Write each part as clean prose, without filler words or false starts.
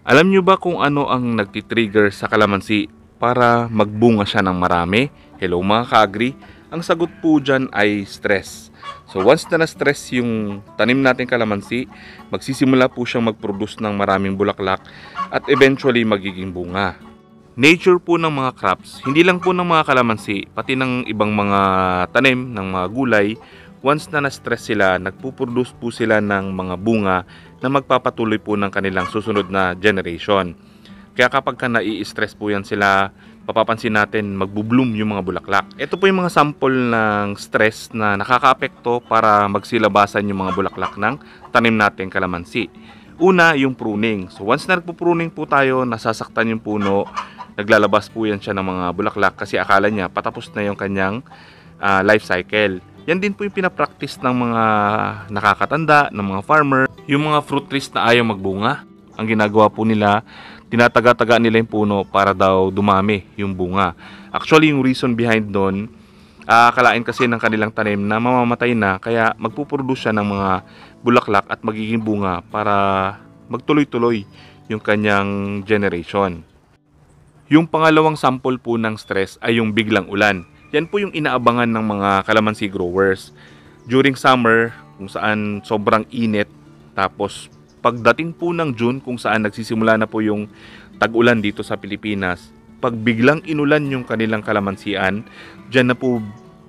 Alam nyo ba kung ano ang nagtitrigger sa kalamansi para magbunga siya ng marami? Hello mga ka-agri, ang sagot po dyan ay stress. So once na na-stress yung tanim natin kalamansi, magsisimula po siyang mag-produce ng maraming bulaklak at eventually magiging bunga. Nature po ng mga crops, hindi lang po ng mga kalamansi, pati ng ibang mga tanim, ng mga gulay, once na na-stress sila, nagpuproduce po sila ng mga bunga na magpapatuloy po ng kanilang susunod na generation. Kaya kapag ka nai-stress po yan sila, mapapansin natin magbo-bloom yung mga bulaklak. Ito po yung mga sample ng stress na nakakaapekto para magsilabasan yung mga bulaklak ng tanim natin kalamansi. Una, yung pruning. So once na nagpo-pruning po tayo, nasasaktan yung puno, naglalabas po yan siya ng mga bulaklak kasi akala niya patapos na yung kanyang life cycle. Yan din po yung pinapractice ng mga nakakatanda, ng mga farmer. Yung mga fruit trees na ayaw magbunga, ang ginagawa po nila, tinataga-taga nila yung puno para daw dumami yung bunga. Actually, yung reason behind doon, akalain kasi ng kanilang tanim na mamamatay na, kaya magpuproduce siya ng mga bulaklak at magiging bunga para magtuloy-tuloy yung kanyang generation. Yung pangalawang sample po ng stress ay yung biglang ulan. Yan po yung inaabangan ng mga kalamansi growers. During summer, kung saan sobrang init, tapos pagdating po ng June, kung saan nagsisimula na po yung tag-ulan dito sa Pilipinas, pag biglang inulan yung kanilang kalamansian, dyan na po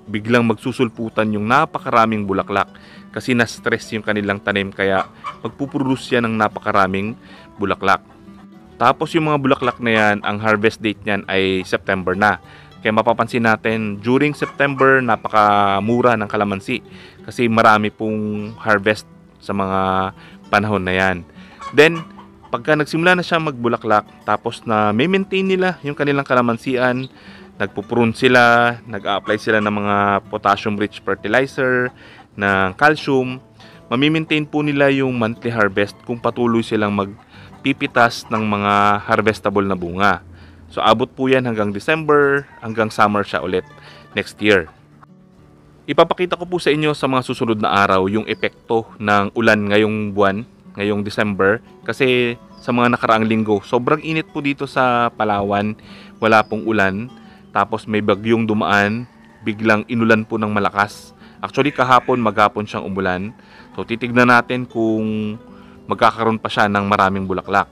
biglang magsusulputan yung napakaraming bulaklak kasi na-stress yung kanilang tanim, kaya magpuproduce yan ng napakaraming bulaklak. Tapos yung mga bulaklak na yan, ang harvest date niyan ay September na. Kaya mapapansin natin, during September, napakamura ng kalamansi kasi marami pong harvest sa mga panahon na yan. Then, pagka nagsimula na siya magbulaklak, tapos na may maintain nila yung kanilang kalamansian, nagpuprune sila, nag-a-apply sila ng mga potassium-rich fertilizer, ng calcium, mamimaintain po nila yung monthly harvest kung patuloy silang magpipitas ng mga harvestable na bunga. So abot po yan hanggang December, hanggang summer siya ulit next year. Ipapakita ko po sa inyo sa mga susunod na araw yung epekto ng ulan ngayong buwan, ngayong December. Kasi sa mga nakaraang linggo, sobrang init po dito sa Palawan, wala pong ulan. Tapos may bagyong dumaan, biglang inulan po ng malakas. Actually kahapon, maghapon siyang umulan. So titignan natin kung magkakaroon pa siya ng maraming bulaklak.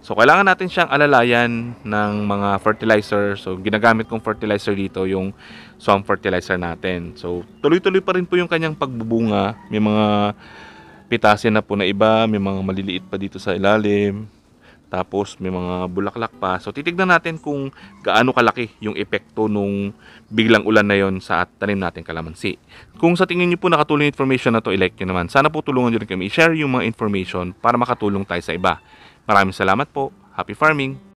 So kailangan natin siyang alalayan ng mga fertilizer. So ginagamit kong fertilizer dito yung swamp fertilizer natin. So tuloy-tuloy pa rin po yung kanyang pagbubunga. May mga pitasin na po na iba, may mga maliliit pa dito sa ilalim. Tapos may mga bulaklak pa. So titignan natin kung gaano kalaki yung epekto nung biglang ulan na yon sa tanim natin kalamansi. Kung sa tingin niyo po nakatulong information na to, i-like nyo naman. Sana po tulungan nyo rin kami i-share yung mga information para makatulong tayo sa iba. Maraming salamat po. Happy farming!